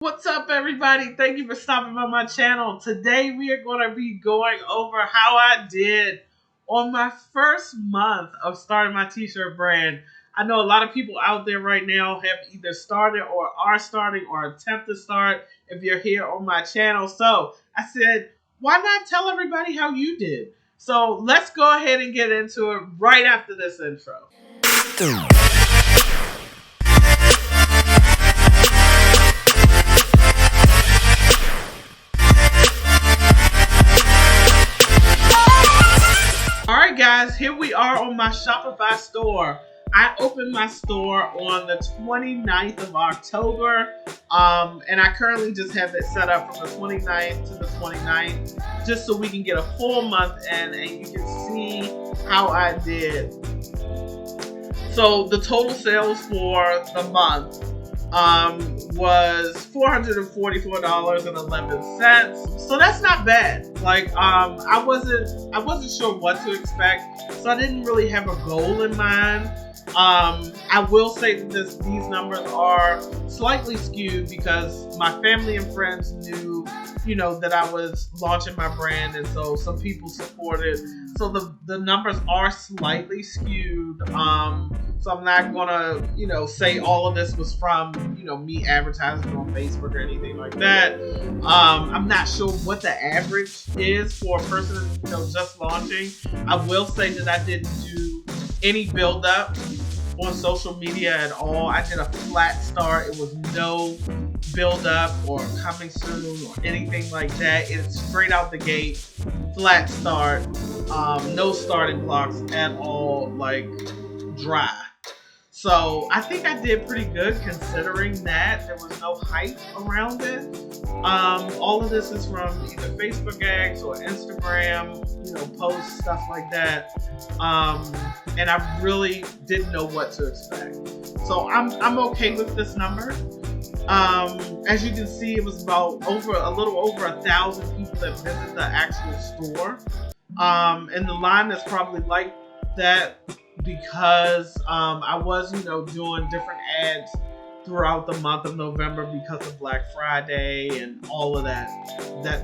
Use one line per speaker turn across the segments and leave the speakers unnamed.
What's up, everybody? Thank you for stopping by my channel. Today, we are going to be going over how I did on my first month of starting my t-shirt brand. I know a lot of people out there right now have either started or are starting or attempt to start if you're here on my channel. So I said, why not tell everybody how you did? So let's go ahead and get into it right after this intro. Alright guys, here we are on my Shopify store. I opened my store on the 29th of October, and I currently just have it set up from the 29th to the 29th, just so we can get a full month in and you can see how I did. So the total sales for the month was $444.11. So that's not bad. Like I wasn't sure what to expect, so I didn't really have a goal in mind. I will say that these numbers are slightly skewed because my family and friends knew, that I was launching my brand, and so some people supported. So the numbers are slightly skewed. So I'm not gonna, say all of this was from, me advertising on Facebook or anything like that. I'm not sure what the average is for a person, just launching. I will say that I didn't do any build up on social media at all. I did a flat start. It was no build up or coming soon or anything like that. It's straight out the gate, flat start, no starting blocks at all, like dry. So I think I did pretty good considering that there was no hype around it. All of this is from either Facebook ads or Instagram, posts, stuff like that. And I really didn't know what to expect. So I'm okay with this number. As you can see, it was about a little over 1,000 people that visited the actual store. And the line is probably like that because I was, doing different ads throughout the month of November because of Black Friday and all of that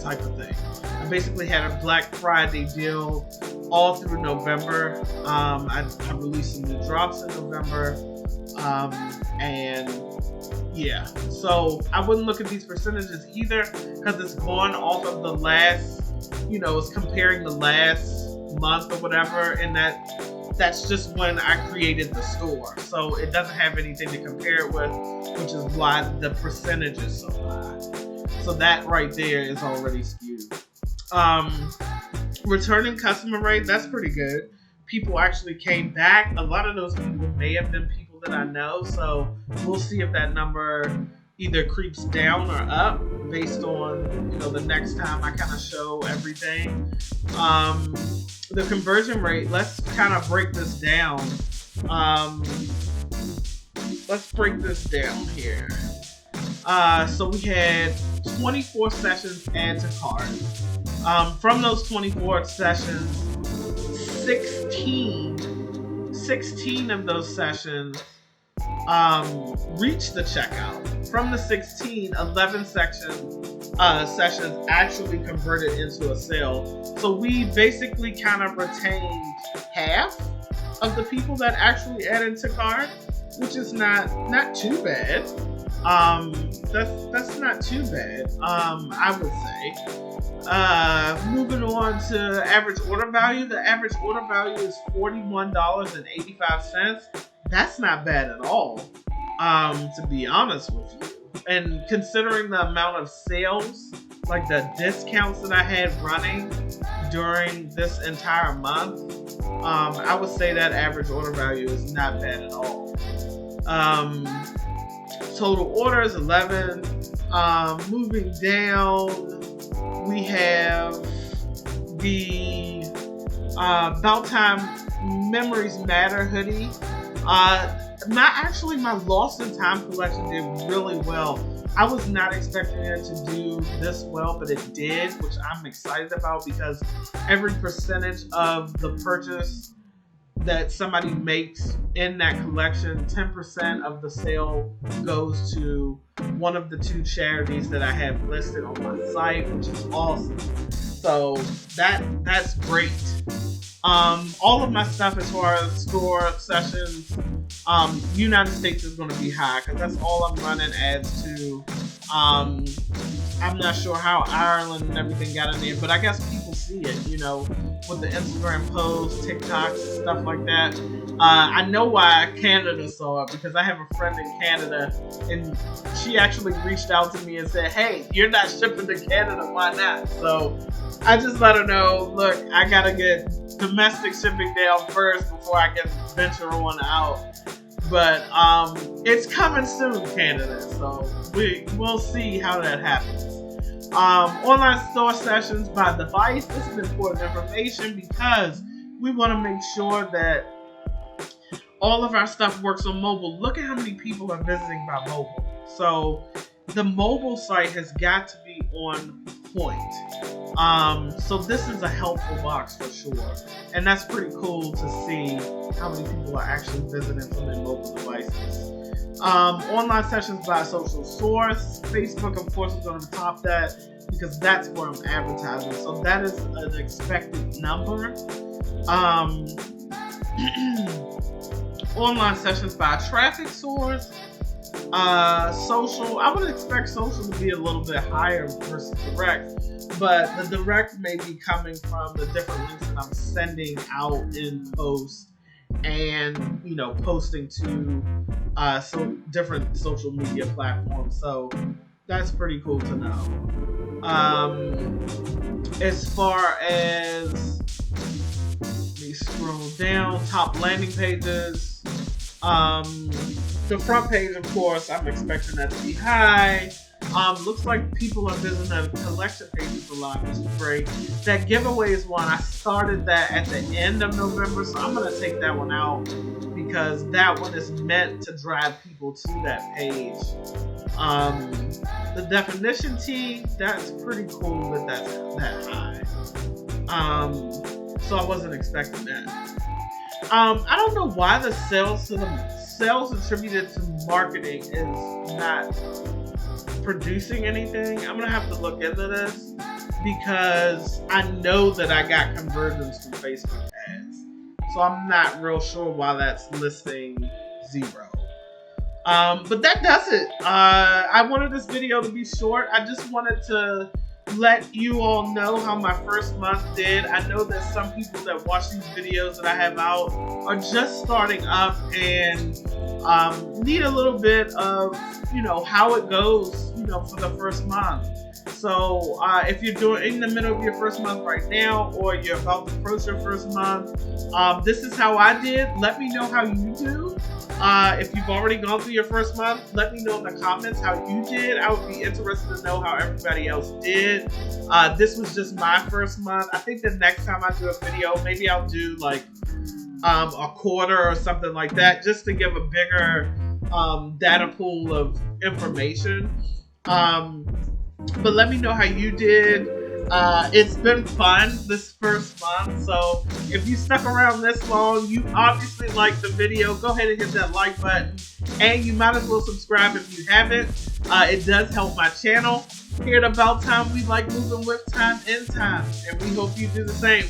type of thing. I basically had a Black Friday deal all through November. I released some new drops in November. And yeah, so I wouldn't look at these percentages either because it's going off of the last, it's comparing the last month or whatever, and that's just when I created the store. So it doesn't have anything to compare it with, which is why the percentage is so high. So that right there is already skewed. Returning customer rate, that's pretty good. People actually came back. A lot of those people may have been people that I know. So we'll see if that number either creeps down or up based on, the next time I kind of show everything. The conversion rate, let's kind of break this down. Let's break this down here. So we had 24 sessions add to cart. From those 24 sessions, 16 of those sessions reached the checkout. From the 16, 11 sessions actually converted into a sale. So we basically kind of retained half of the people that actually added to cart, which is not too bad. That's not too bad, I would say. Moving on to average order value. The average order value is $41.85. That's not bad at all, to be honest with you. And considering the amount of sales, like the discounts that I had running during this entire month, I would say that average order value is not bad at all. Total orders, 11. Moving down, we have the About Time Memories Matter hoodie. My Lost in Time collection did really well. I was not expecting it to do this well, but it did, which I'm excited about because every percentage of the purchase that somebody makes in that collection, 10% of the sale goes to one of the 2 charities that I have listed on my site, which is awesome. So that's great. All of my stuff as far as store sessions, United States is going to be high because that's all I'm running ads to. I'm not sure how Ireland and everything got in there, but I guess people see it, with the Instagram posts, TikToks, stuff like that. I know why Canada saw it, because I have a friend in Canada, and she actually reached out to me and said, hey, you're not shipping to Canada, why not? So I just let her know, look, I gotta get domestic shipping down first before I can venture on out. But it's coming soon, Canada, so we'll see how that happens. Online store sessions by device. This is important information because we want to make sure that all of our stuff works on mobile. Look at how many people are visiting by mobile. So the mobile site has got to be on point. So this is a helpful box for sure. And that's pretty cool to see how many people are actually visiting from their mobile devices. Online sessions by social source. Facebook, of course, is going to top that because that's where I'm advertising. So that is an expected number. Online sessions by traffic source. Social, I would expect social to be a little bit higher versus direct, but the direct may be coming from the different links that I'm sending out in posts and posting to different social media platforms. So that's pretty cool to know. As far as, let me scroll down, top landing pages. The front page, of course, I'm expecting that to be high. Looks like people are visiting the collection pages a lot, which is great. That giveaway is one. I started that at the end of November, so I'm going to take that one out because that one is meant to drive people to that page. The definition tee, that's pretty cool that that's that high. So I wasn't expecting that. I don't know why the sales attributed to marketing is not producing anything. I'm gonna have to look into this because I know that I got conversions from Facebook ads, so I'm not real sure why that's listing 0. But that does it. I wanted this video to be short. I just wanted to let you all know how my first month did. I know that some people that watch these videos that I have out are just starting up and need a little bit of, how it goes, for the first month. So if you're doing in the middle of your first month right now, or you're about to approach your first month, this is how I did. Let me know how you do. If you've already gone through your first month, let me know in the comments how you did. I would be interested to know how everybody else did. This was just my first month. I think the next time I do a video, maybe I'll do like a quarter or something like that, just to give a bigger data pool of information. But let me know how you did. It's been fun this first month, so if you stuck around this long, you obviously liked the video. Go ahead and hit that like button, and you might as well subscribe if you haven't. It does help my channel. Here at About Time, we like moving with time in time, and we hope you do the same.